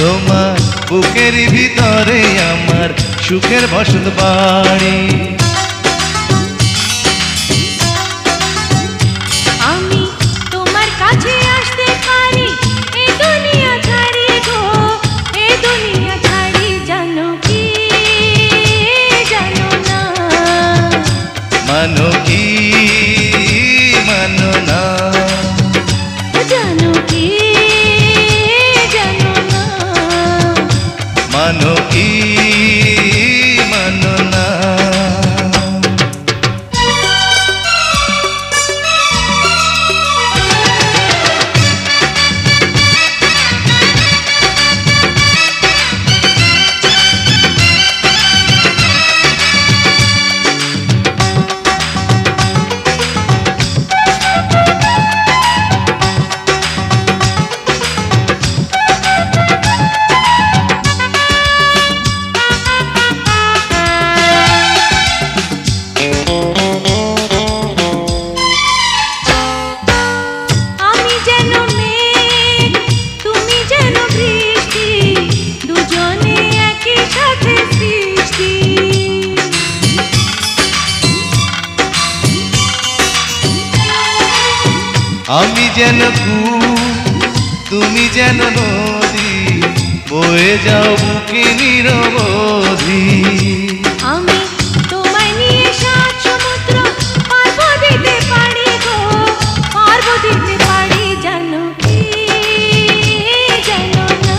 তোমার বুকের ভিতরে আমার সুখের বসত বাড়ি। আমি তোমার কাছে আসতে পারি এই দুনিয়া ছাড়ি গো, এই দুনিয়া ছাড়ি, জানো কি জানো না? মানো কি মানো না? জানো কি জানো না? মানো কি মানো না? আমি যেন কূপ তুমি যেন নদী, বয়ে যাও বুকে নিরবধি। আমি তোমায় নিয়ে সাত সমুদ্র পার্ব দিতে পারি গো, পার্ব দিতে পারি, জানো কি জানো না?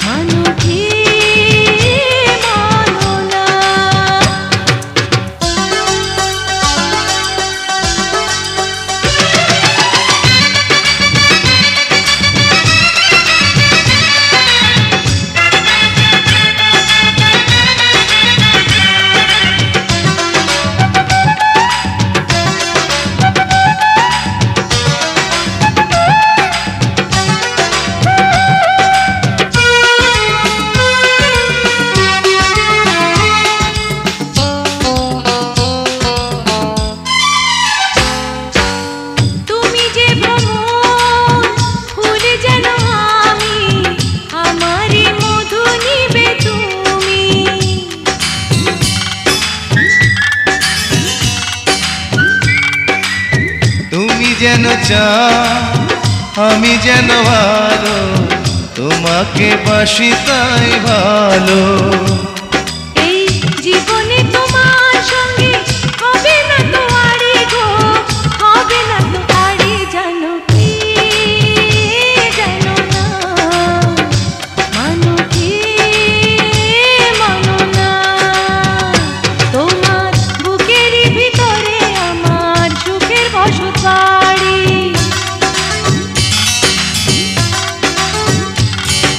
মানো কি মানো না? যেন চাঁদ আমি যেন ভালো, তোমাকে বাসি তাই ভালো। এই জীবনে তোমার সঙ্গে হবে না তো আড়ি গো, হবে না তো আড়ি, জানো কি জানো না? মানো কি মানো না? তোমার বুকের ভিতরে আমার সুখের বসত বাড়ি।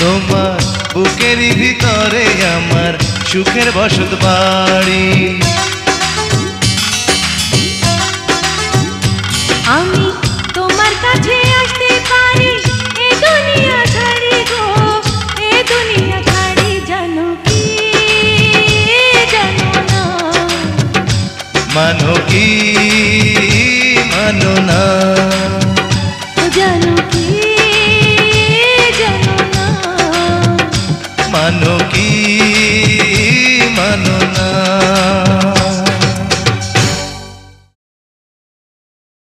তোমার বুকের ভিতরে আমার সুখের বসত বাড়ি। আমি তোমার কাছে আসতে পারি এই দুনিয়া ছাড়ি গো, এই দুনিয়া ছাড়ি, জানো কি জানো না? মানো কি মানো না? জানো কি জানো না? মানো কি